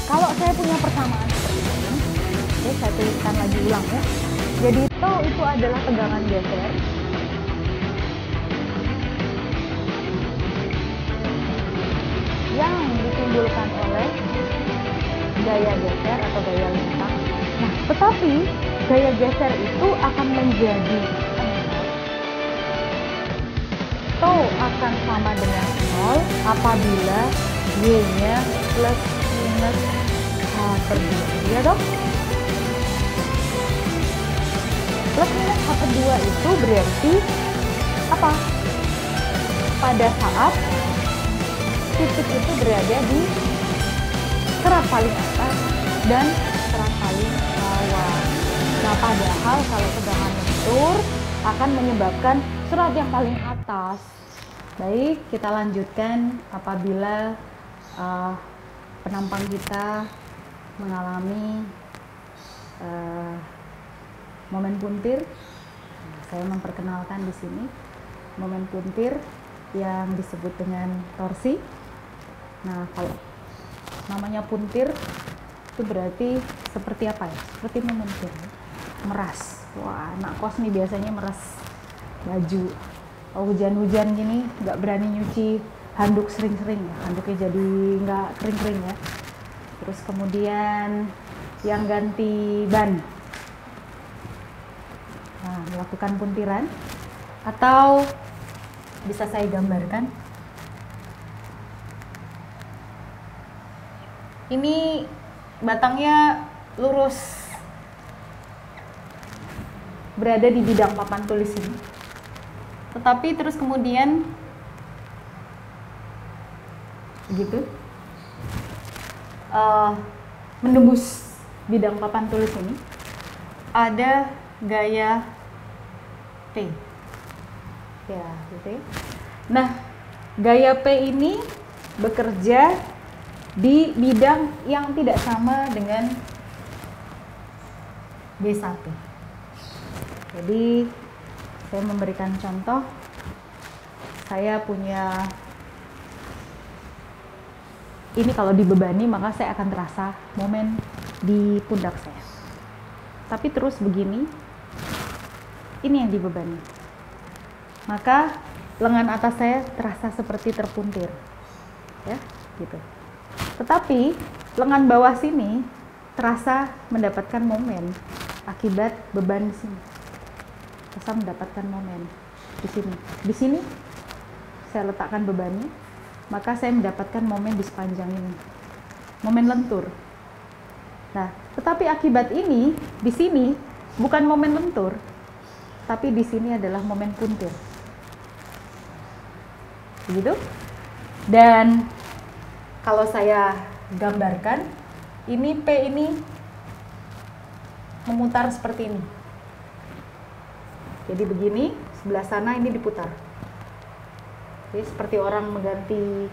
kalau saya punya persamaan seperti ini, oke, saya tuliskan lagi ulang ya. Jadi itu adalah tegangan geser yang ditimbulkan oleh gaya geser atau gaya lintang. Nah, tetapi gaya geser itu akan menjadi tau akan sama dengan 0 apabila Y-nya plus minus H per 2. Ya dong? Plus minus H per 2 itu berarti apa? Pada saat titik itu berada di serat paling atas dan serat paling bawah. Nah, padahal kalau tegangan lentur akan menyebabkan serat yang paling atas. Baik, kita lanjutkan apabila penampang kita mengalami momen puntir. Saya memperkenalkan di sini momen puntir yang disebut dengan torsi. Nah, kalau namanya puntir itu berarti seperti apa ya? Seperti mementir, meras. Wah, anak kos nih biasanya meras baju. Kalau hujan-hujan gini nggak berani nyuci handuk sering-sering ya, handuknya jadi nggak kering-kering ya. Terus kemudian yang ganti ban, nah, melakukan puntiran, atau bisa saya gambarkan. Ini batangnya lurus, berada di bidang papan tulis ini. Tetapi terus kemudian begitu menembus bidang papan tulis ini ada gaya P. Ya, gitu ya. Nah, gaya P ini bekerja di bidang yang tidak sama dengan B1. Jadi saya memberikan contoh, saya punya ini, kalau dibebani maka saya akan terasa momen di pundak saya. Tapi terus begini, ini yang dibebani, maka lengan atas saya terasa seperti terpuntir, ya, gitu. Tetapi lengan bawah sini terasa mendapatkan momen akibat beban di sini. Terasa mendapatkan momen di sini. Di sini saya letakkan bebannya, maka saya mendapatkan momen di sepanjang ini, momen lentur. Nah, tetapi akibat ini di sini bukan momen lentur, tapi di sini adalah momen puntir. Begitu? Dan kalau saya gambarkan, ini P ini memutar seperti ini. Jadi begini, sebelah sana ini diputar. Jadi seperti orang mengganti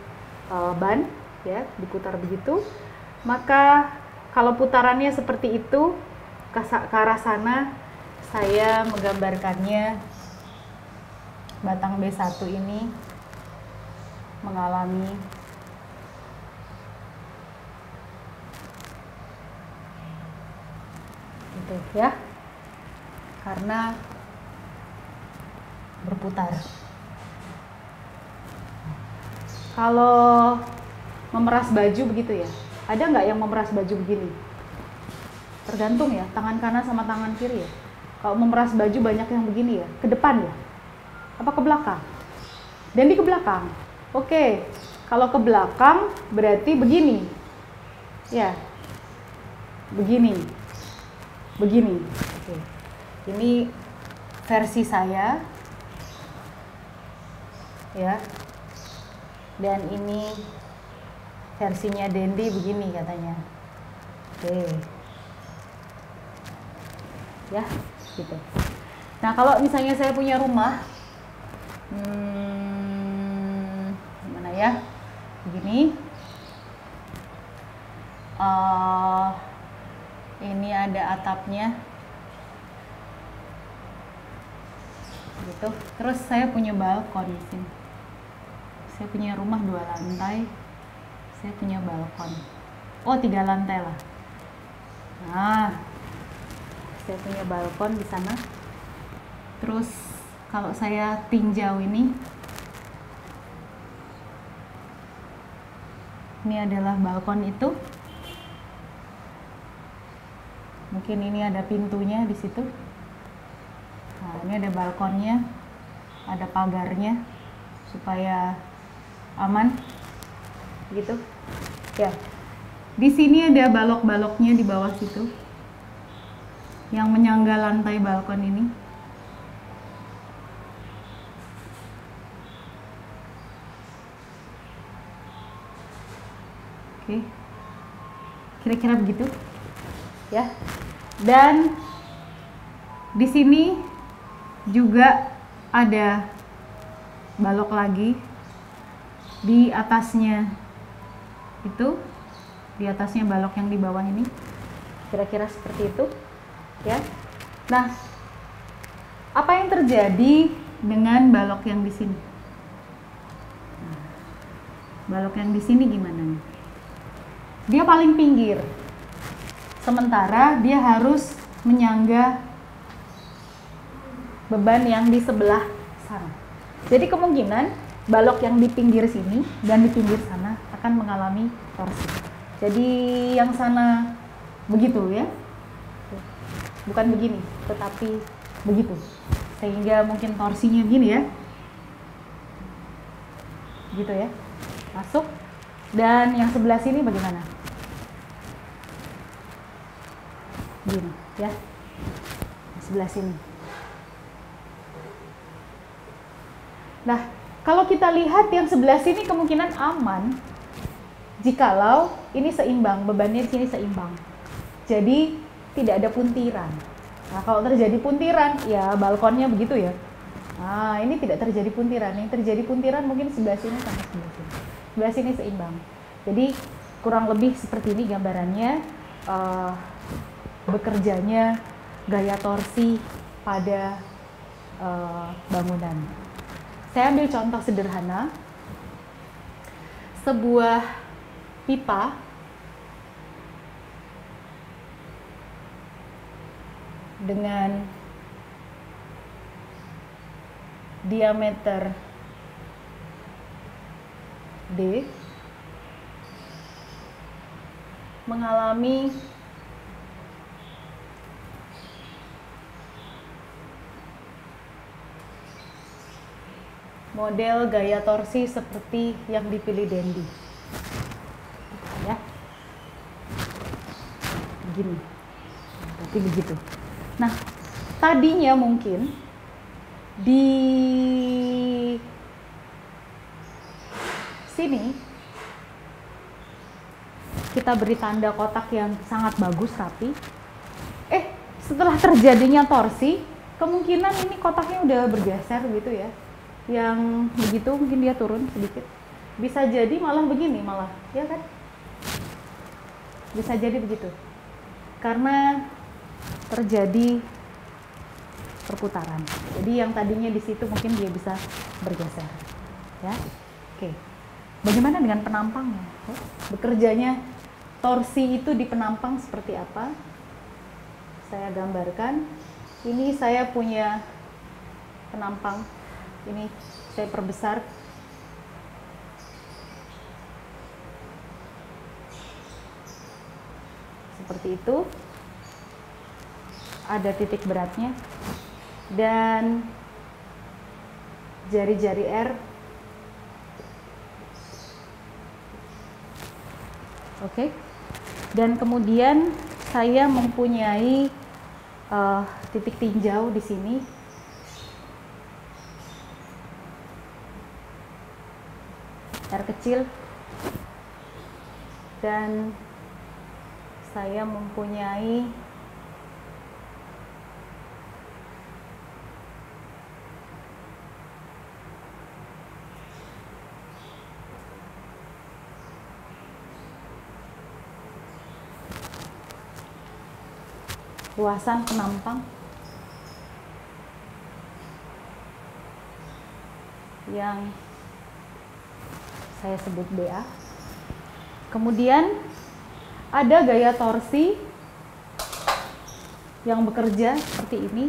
ban, ya, diputar begitu. Maka kalau putarannya seperti itu ke arah sana, saya menggambarkannya batang B1 ini mengalami itu, ya, karena berputar. Kalau memeras baju begitu ya, ada nggak yang memeras baju begini? Tergantung ya, tangan kanan sama tangan kiri ya. Kalau memeras baju banyak yang begini ya, ke depan ya, apa ke belakang? Dan di ke belakang. Oke, kalau ke belakang berarti begini, ya, begini, begini. Oke. Ini versi saya, ya, dan ini versinya Dendi begini katanya. Oke, ya, gitu. Nah, kalau misalnya saya punya rumah, gimana ya, begini, ini ada atapnya, gitu. Terus saya punya balkon di sini. Saya punya rumah 2 lantai, saya punya balkon. Oh, 3 lantai lah. Nah, saya punya balkon di sana. Terus kalau saya tinjau ini adalah balkon itu. Mungkin ini ada pintunya di situ. Nah, ini ada balkonnya, ada pagarnya supaya aman, gitu. Ya, di sini ada balok-baloknya di bawah situ, yang menyangga lantai balkon ini. Oke, kira-kira begitu, ya. Dan di sini juga ada balok lagi di atasnya itu, di atasnya balok yang di bawah ini, kira-kira seperti itu, ya. Nah, apa yang terjadi dengan balok yang di sini? Nah, balok yang di sini gimana nih? Dia paling pinggir, sementara dia harus menyangga beban yang di sebelah sana. Jadi kemungkinan balok yang di pinggir sini dan di pinggir sana akan mengalami torsi. Jadi yang sana begitu ya, bukan begini, tetapi begitu. Sehingga mungkin torsinya gini ya, gitu ya, masuk. Dan yang sebelah sini bagaimana? Gini ya, sebelah sini. Nah, kalau kita lihat yang sebelah sini kemungkinan aman jikalau ini seimbang, bebannya di sini seimbang. Jadi tidak ada puntiran. Nah, kalau terjadi puntiran, ya balkonnya begitu ya. Nah, ini tidak terjadi puntiran. Yang terjadi puntiran mungkin sebelah sini sama sebelah sini. Sebelah sini seimbang. Jadi kurang lebih seperti ini gambarannya bekerjanya gaya torsi pada bangunan. Saya ambil contoh sederhana, sebuah pipa dengan diameter D mengalami model gaya torsi seperti yang dipilih Dendi, ya, begini, berarti begitu. Nah, tadinya mungkin di sini kita beri tanda kotak yang sangat bagus, rapi. Setelah terjadinya torsi, kemungkinan ini kotaknya udah bergeser gitu ya. Yang begitu mungkin dia turun sedikit. Bisa jadi malah begini, malah, ya kan? Bisa jadi begitu. Karena terjadi perputaran. Jadi yang tadinya di situ mungkin dia bisa bergeser. Ya. Oke. Bagaimana dengan penampangnya? Bekerjanya torsi itu di penampang seperti apa? Saya gambarkan. Ini saya punya penampang. Ini saya perbesar. Seperti itu. Ada titik beratnya. Dan jari-jari R. Oke. Dan kemudian saya mempunyai titik tinjau di sini. R kecil. Dan saya mempunyai luasan penampang yang saya sebut BA. Kemudian ada gaya torsi yang bekerja seperti ini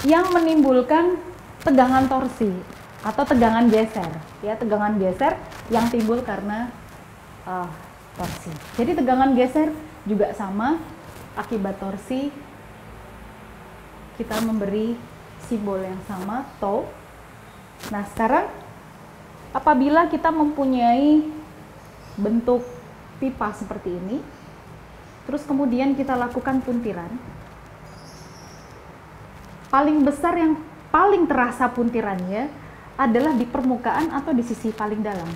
yang menimbulkan tegangan torsi atau tegangan geser, ya, tegangan geser yang timbul karena torsi. Jadi tegangan geser juga sama, akibat torsi kita memberi simbol yang sama, tau. Nah, sekarang apabila kita mempunyai bentuk pipa seperti ini, terus kemudian kita lakukan puntiran, paling besar yang paling terasa puntirannya adalah di permukaan atau di sisi paling dalam.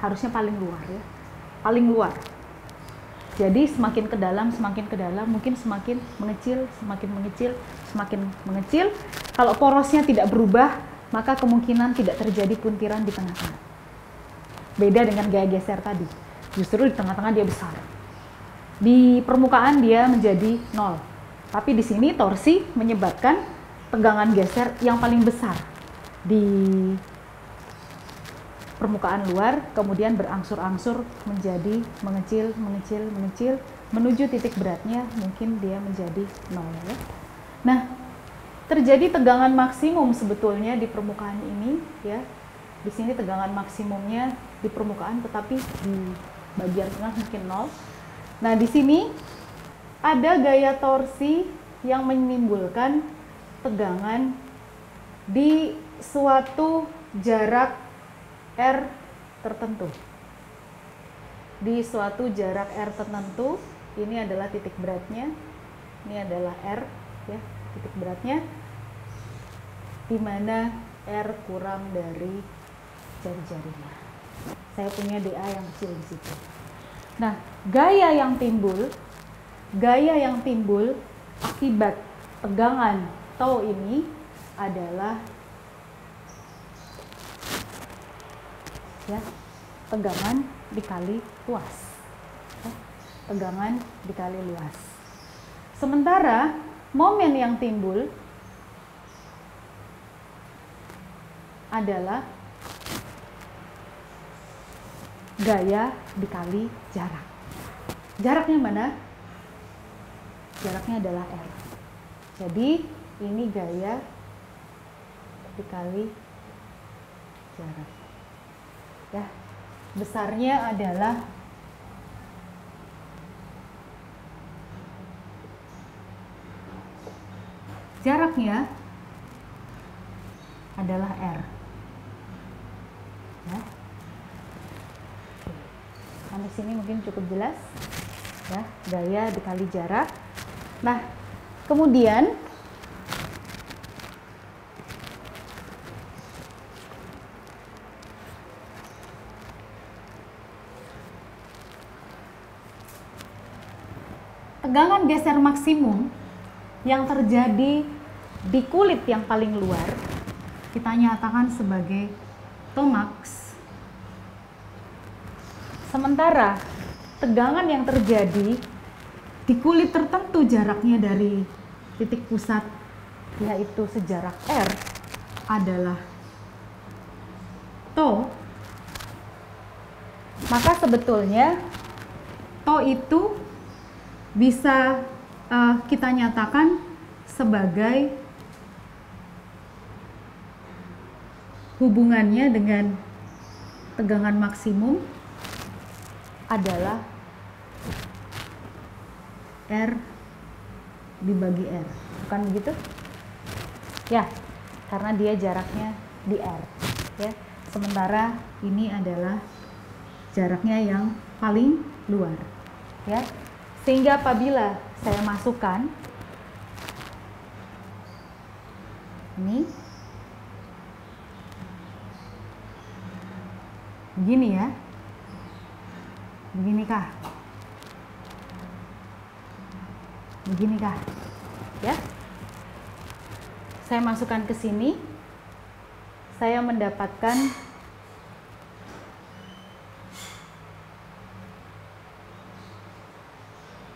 Harusnya paling luar, ya, paling luar. Jadi semakin ke dalam, mungkin semakin mengecil, semakin mengecil, semakin mengecil. Kalau porosnya tidak berubah, maka kemungkinan tidak terjadi puntiran di tengah-tengah. Beda dengan gaya geser tadi, justru di tengah-tengah dia besar. Di permukaan dia menjadi 0. Tapi di sini torsi menyebabkan tegangan geser yang paling besar di permukaan luar, kemudian berangsur-angsur menjadi mengecil, mengecil, mengecil, menuju titik beratnya mungkin dia menjadi 0. Ya. Nah, terjadi tegangan maksimum sebetulnya di permukaan ini, ya. Di sini tegangan maksimumnya di permukaan, tetapi di bagian tengah mungkin 0. Nah, di sini ada gaya torsi yang menimbulkan tegangan di suatu jarak R tertentu. Di suatu jarak R tertentu, ini adalah titik beratnya, ini adalah R, ya, titik beratnya, di mana R kurang dari jari-jarinya. Saya punya DA yang kecil di situ. Nah, gaya yang timbul akibat tegangan tau ini adalah, ya, tegangan dikali luas, ya, tegangan dikali luas. Sementara momen yang timbul adalah gaya dikali jarak. Jaraknya mana? Jaraknya adalah R. Jadi ini gaya dikali jarak. Ya, besarnya adalah jaraknya adalah R. Ya. Sampai sini mungkin cukup jelas, ya, gaya dikali jarak. Nah, kemudian tegangan geser maksimum yang terjadi di kulit yang paling luar kita nyatakan sebagai Tmax. Sementara tegangan yang terjadi di kulit tertentu jaraknya dari titik pusat, yaitu sejarak R, adalah tau. Maka sebetulnya tau itu bisa kita nyatakan sebagai hubungannya dengan tegangan maksimum adalah R dibagi R. Bukan begitu? Ya, karena dia jaraknya di R. Ya. Sementara ini adalah jaraknya yang paling luar. Ya. Sehingga apabila saya masukkan ini begini, ya, beginikah, beginikah, ya, saya masukkan ke sini, saya mendapatkan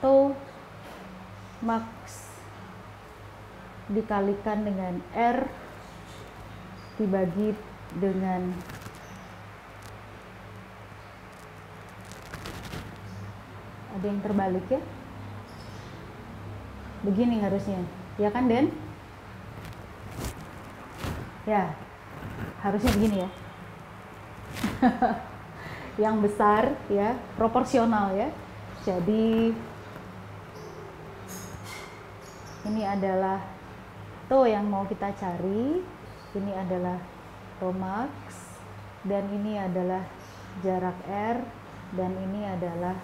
tau max dikalikan dengan R dibagi dengan Ada yang terbalik ya. Begini harusnya, ya kan Den? Ya, harusnya begini ya. Yang besar ya, proporsional ya. Jadi ini adalah to yang mau kita cari, ini adalah to max, dan ini adalah jarak R, dan ini adalah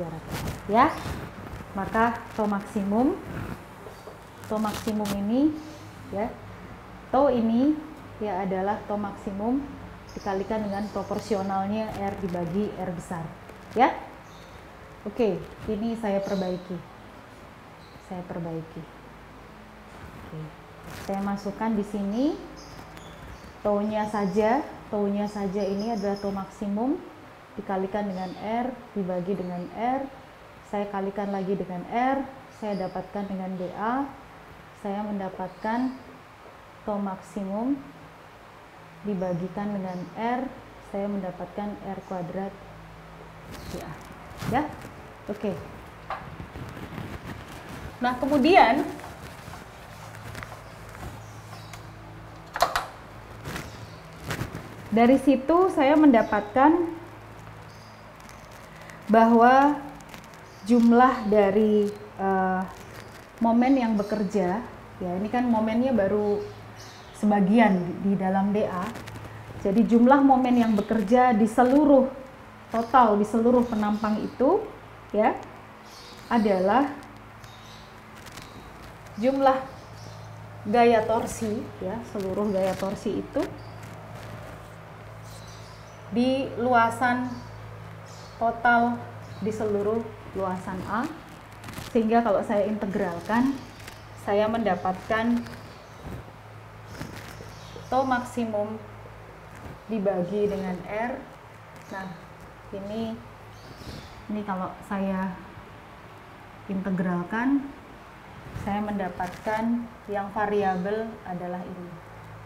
jarak R ya. Maka to maksimum ini ya, to ini ya adalah to maksimum dikalikan dengan proporsionalnya R dibagi R besar ya. Oke, ini saya perbaiki. Oke. Saya masukkan di sini to-nya saja ini adalah to maksimum dikalikan dengan R dibagi dengan R. Saya kalikan lagi dengan R, saya dapatkan dengan DA. Saya mendapatkan to maksimum dibagikan dengan R, saya mendapatkan R kuadrat DA. Ya, oke. Nah, kemudian dari situ saya mendapatkan bahwa jumlah dari momen yang bekerja, ya ini kan momennya baru sebagian di dalam DA. Jadi jumlah momen yang bekerja di seluruh total di seluruh penampang itu ya adalah jumlah gaya torsi ya, seluruh gaya torsi itu di luasan total di seluruh luasan A, sehingga kalau saya integralkan saya mendapatkan to maksimum dibagi dengan R. Nah, ini kalau saya integralkan saya mendapatkan yang variabel adalah ini.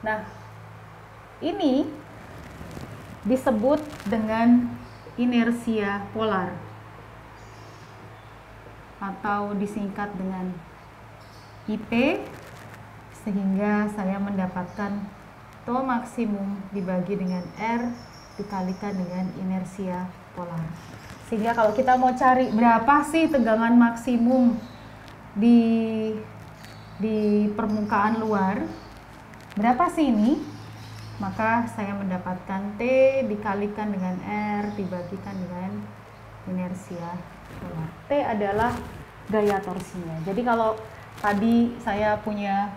Nah, ini disebut dengan inersia polar atau disingkat dengan IP, sehingga saya mendapatkan to maksimum dibagi dengan R dikalikan dengan inersia polar. Sehingga kalau kita mau cari berapa sih tegangan maksimum di permukaan luar, berapa sih ini? Maka saya mendapatkan T dikalikan dengan R dibagikan dengan inersia polar. T adalah gaya torsinya. Jadi kalau tadi saya punya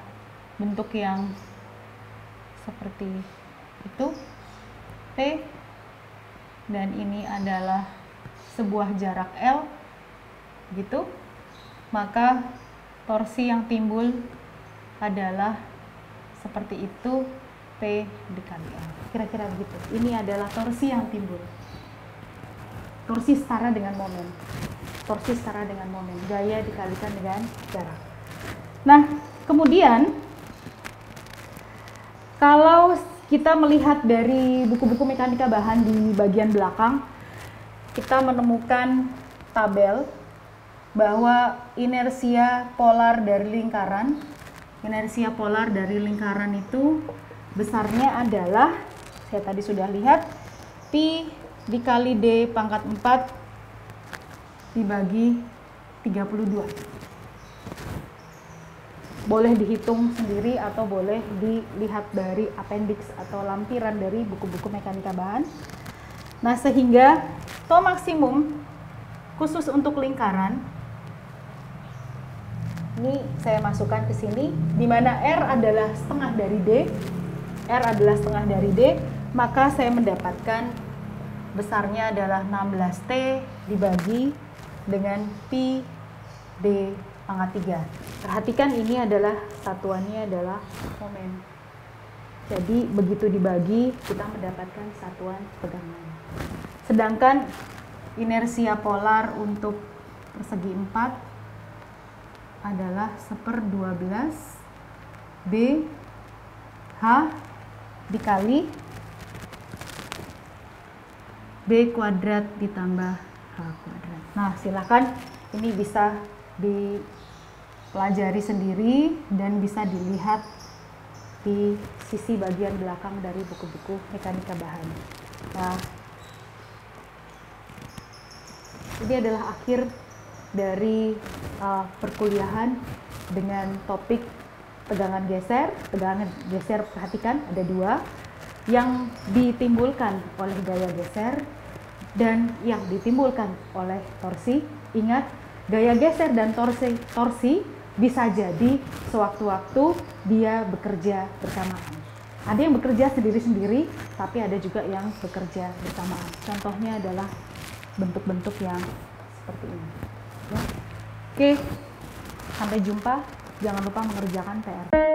bentuk yang seperti itu, T, dan ini adalah sebuah jarak L gitu, maka torsi yang timbul adalah seperti itu, T dikali L. Kira-kira begitu. Ini adalah torsi yang timbul. Torsi setara dengan momen. Torsi setara dengan momen. Gaya dikalikan dengan jarak. Nah, kemudian kalau kita melihat dari buku-buku mekanika bahan di bagian belakang, kita menemukan tabel bahwa inersia polar dari lingkaran itu besarnya adalah, saya tadi sudah lihat, pi dikali D pangkat 4 dibagi 32. Boleh dihitung sendiri atau boleh dilihat dari appendix atau lampiran dari buku-buku mekanika bahan. Nah, sehingga to maksimum khusus untuk lingkaran ini saya masukkan ke sini, di mana R adalah setengah dari D, maka saya mendapatkan besarnya adalah 16T dibagi dengan pi D pangkat 3. Perhatikan ini adalah satuannya adalah momen. Jadi begitu dibagi kita mendapatkan satuan tegangan. Sedangkan inersia polar untuk persegi 4 adalah 1/12 B H dikali B kuadrat ditambah H kuadrat. Nah, silakan ini bisa dipelajari sendiri dan bisa dilihat di sisi bagian belakang dari buku-buku mekanika bahan. Nah, ini adalah akhir dari perkuliahan dengan topik tegangan geser. Tegangan geser, perhatikan ada dua, yang ditimbulkan oleh gaya geser dan yang ditimbulkan oleh torsi. Ingat, gaya geser dan torsi bisa jadi sewaktu-waktu dia bekerja bersamaan. Ada yang bekerja sendiri-sendiri, tapi ada juga yang bekerja bersamaan. Contohnya adalah bentuk-bentuk yang seperti ini. Ya. Oke, sampai jumpa. Jangan lupa mengerjakan PR.